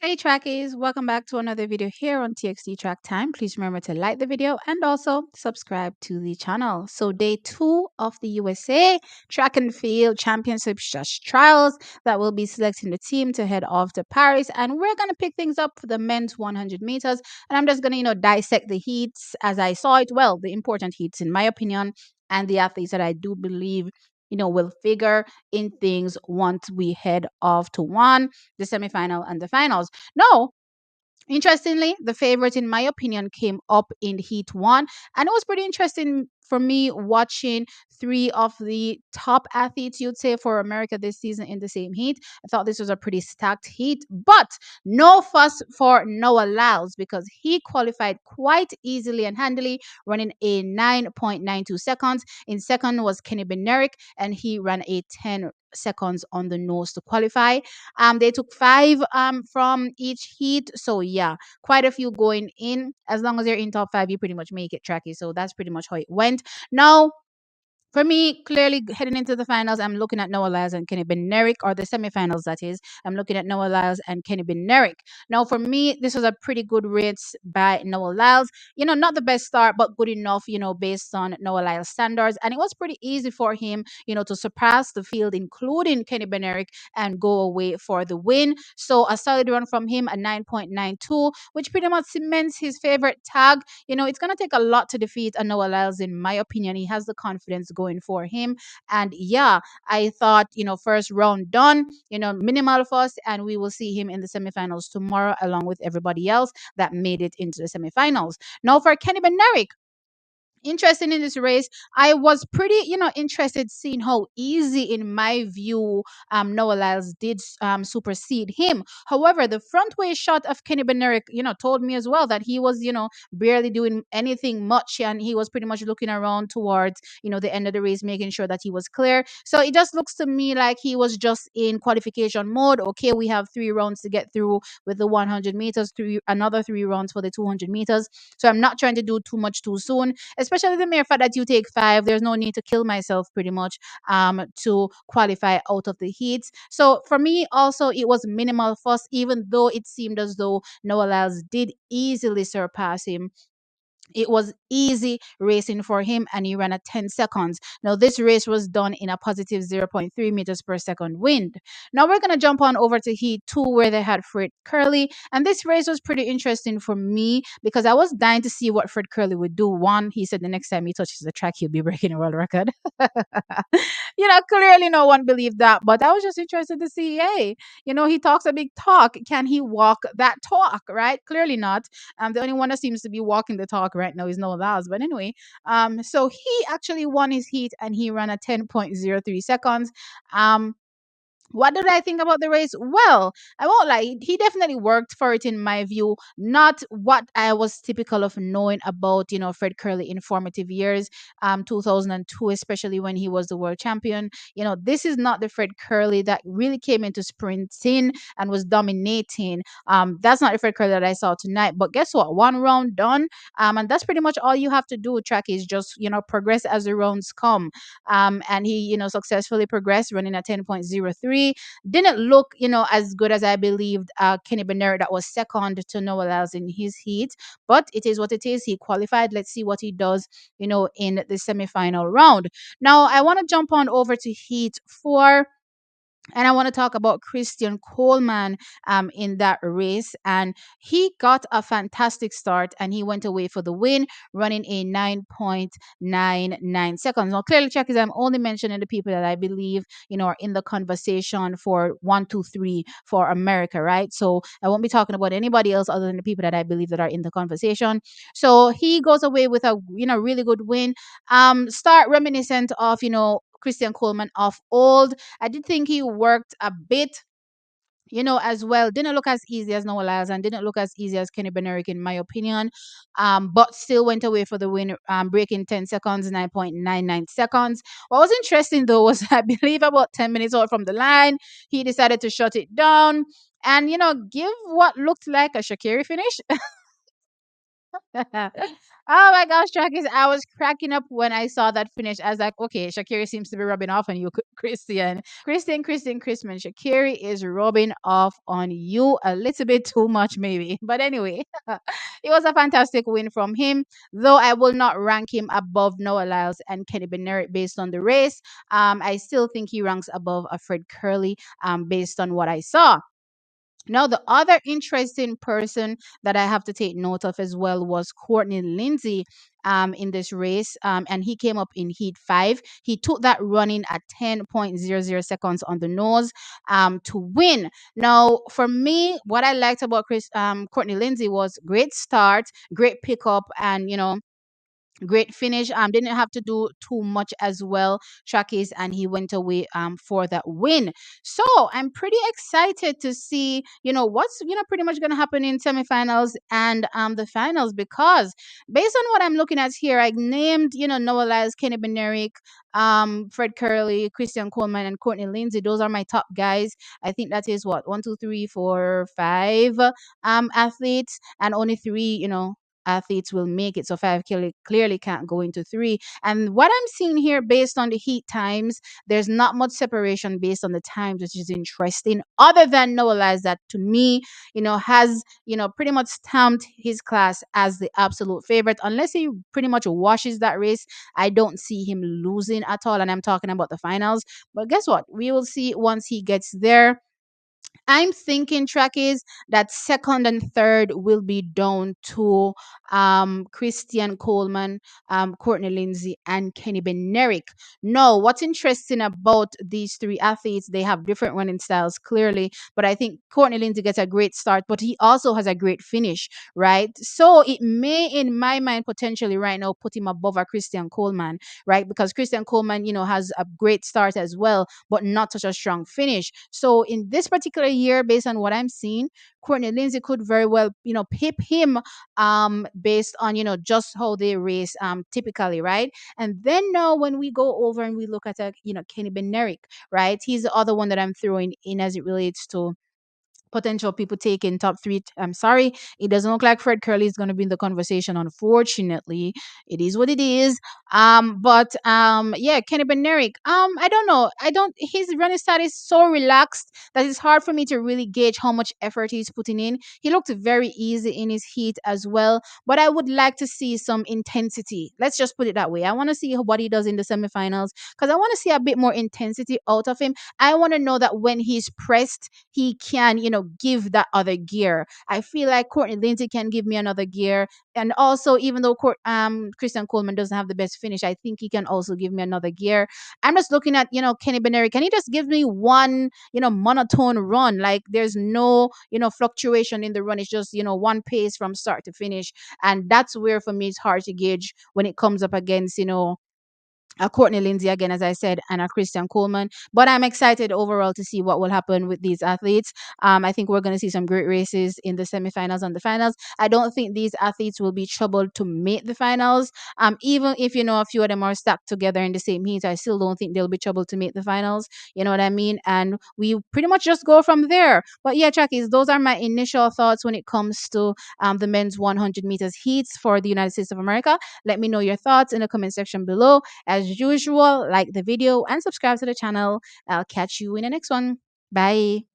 Hey trackies, welcome back to another video here on TXT Track Time. Please remember to like the video and also subscribe to the channel. So day 2 of the USA Track and Field Championship Trials that will be selecting the team to head off to Paris, and we're going to pick things up for the men's 100 meters, and I'm just going to dissect the heats as I saw it, well, the important heats in my opinion, and the athletes that I do believe will figure in things once we head off to the semifinal and the finals. No, interestingly, the favorite, in my opinion, came up in Heat 1. And it was pretty interesting for me watching three of the top athletes, you'd say, for America this season in the same heat. I thought this was a pretty stacked heat, but no fuss for Noah Lyles because he qualified quite easily and handily, running a 9.92 seconds. In second was Kenny Benerick, and he ran a 10 seconds on the nose to qualify. They took five from each heat. So yeah, quite a few going in. As long as you're in top five, you pretty much make it tracky. So that's pretty much how it went. Now, for me, clearly heading into the finals, I'm looking at Noah Lyles and Kenny Benerick, or the semifinals, that is. I'm looking at Noah Lyles and Kenny Benerick. Now, for me, this was a pretty good race by Noah Lyles. Not the best start, but good enough, based on Noah Lyles' standards. And it was pretty easy for him, to surpass the field, including Kenny Benerick, and go away for the win. So a solid run from him, a 9.92, which pretty much cements his favorite tag. It's going to take a lot to defeat a Noah Lyles, in my opinion. He has the confidence going for him. And yeah, I thought, first round done, minimal fuss, and we will see him in the semifinals tomorrow, along with everybody else that made it into the semifinals. Now, for Kenny Benerick, interested in this race. I was pretty, interested seeing how easy, in my view, Noah Lyles did supersede him. However, the front way shot of Kenny Benerick, told me as well that he was, barely doing anything much, and he was pretty much looking around towards, the end of the race, making sure that he was clear. So it just looks to me like he was just in qualification mode. Okay, we have 3 rounds to get through with the 100 meters, another 3 rounds for the 200 meters. So I'm not trying to do too much too soon, especially the mere fact that you take five. There's no need to kill myself pretty much to qualify out of the heats. So for me, also, it was minimal fuss, even though it seemed as though Noah Lyles did easily surpass him. It was easy racing for him, and he ran at 10 seconds. Now, this race was done in a positive zero point 0.3 meters per second wind. Now, we're going to jump on over to Heat 2, where they had Fred Curley. And this race was pretty interesting for me because I was dying to see what Fred Curley would do. One, he said the next time he touches the track, he'll be breaking a world record. Clearly no one believed that, but I was just interested to see, hey, he talks a big talk. Can he walk that talk, right? Clearly not. The only one that seems to be walking the talk right now is Noah Lyles. But anyway, so he actually won his heat, and he ran a 10.03 seconds. What did I think about the race? Well, I won't lie. He definitely worked for it, in my view. Not what I was typical of knowing about, Fred Curley in formative years, 2002, especially when he was the world champion. This is not the Fred Curley that really came into sprinting and was dominating. That's not the Fred Curley that I saw tonight. But guess what? 1 round done. And that's pretty much all you have to do, track, is just, progress as the rounds come. And he, successfully progressed, running at 10.03. Didn't look, as good as I believed Kenny Benner, that was second to Noah Lyles in his heat. But it is what it is. He qualified. Let's see what he does, in the semifinal round. Now, I want to jump on over to Heat 4, and I want to talk about Christian Coleman in that race. And he got a fantastic start, and he went away for the win, running a 9.99 seconds. Now, clearly, check is I'm only mentioning the people that I believe, are in the conversation for 1, 2, 3 for America, right? So I won't be talking about anybody else other than the people that I believe that are in the conversation. So he goes away with a, really good win. Start reminiscent of, Christian Coleman of old. I did think he worked a bit, as well. Didn't look as easy as Noah Lyles, and didn't look as easy as Kenny Benerick, in my opinion. But still went away for the win, breaking 10 seconds, 9.99 seconds. What was interesting, though, was I believe about 10 minutes out from the line, he decided to shut it down and, give what looked like a Sha'carri finish. Oh my gosh, Trackers. I was cracking up when I saw that finish. I was like, okay, Sha'carri seems to be rubbing off on you, Christian. Christian. Sha'carri is rubbing off on you a little bit too much, maybe. But anyway, it was a fantastic win from him, though I will not rank him above Noah Lyles and Kenny Bennett based on the race. I still think he ranks above a Fred Curley based on what I saw. Now, the other interesting person that I have to take note of as well was Courtney Lindsay in this race. And he came up in heat five. He took that running at 10.00 seconds on the nose to win. Now, for me, what I liked about Courtney Lindsay was great start, great pickup, and, great finish. Didn't have to do too much as well, Shakis, and he went away for that win. So I'm pretty excited to see, what's pretty much gonna happen in semifinals and the finals, because based on what I'm looking at here, I named, Noah Lyles, Kenny Benerick, Fred Curley, Christian Coleman, and Courtney Lindsay. Those are my top guys. I think that is what, one, two, three, four, five athletes, and only three, athletes will make it. So five clearly can't go into three. And what I'm seeing here, based on the heat times, there's not much separation based on the times, which is interesting. Other than Noah Lyles, that to me, has pretty much stamped his class as the absolute favorite. Unless he pretty much washes that race, I don't see him losing at all. And I'm talking about the finals. But guess what? We will see once he gets there. I'm thinking, track is that second and third will be down to Christian Coleman, Courtney Lindsay, and Kenny Benerick. No, what's interesting about these three athletes, they have different running styles, clearly, but I think Courtney Lindsay gets a great start, but he also has a great finish, right? So it may, in my mind, potentially right now put him above a Christian Coleman, right? Because Christian Coleman, has a great start as well, but not such a strong finish. So in this particular year, based on what I'm seeing, Courtney Lindsay could very well, pip him based on, just how they race typically, right? And then now when we go over and we look at Kenny Benerick, right? He's the other one that I'm throwing in as it relates to potential people taking top three. I'm sorry, it doesn't look like Fred Curley is going to be in the conversation. Unfortunately, it is what it is. But yeah, Kenny Benerick. I don't know. I don't. His running style is so relaxed that it's hard for me to really gauge how much effort he's putting in. He looked very easy in his heat as well, but I would like to see some intensity. Let's just put it that way. I want to see what he does in the semifinals, because I want to see a bit more intensity out of him. I want to know that when he's pressed, he can, give that other gear. I feel like Courtney Lindsay can give me another gear. And also, even though Christian Coleman doesn't have the best finish, I think he can also give me another gear. I'm just looking at, Kenny Beneri. Can he just give me one, monotone run? Like there's no, fluctuation in the run. It's just, one pace from start to finish. And that's where for me it's hard to gauge when it comes up against, a Courtney Lindsay again, as I said, and a Christian Coleman. But I'm excited overall to see what will happen with these athletes. I think we're going to see some great races in the semifinals and the finals. I don't think these athletes will be troubled to make the finals. Even if a few of them are stacked together in the same heat, I still don't think they'll be troubled to make the finals. You know what I mean? And we pretty much just go from there. But yeah, Jackies, those are my initial thoughts when it comes to the men's 100 meters heats for the United States of America. Let me know your thoughts in the comment section below. As usual, like the video and subscribe to the channel. I'll catch you in the next one. Bye.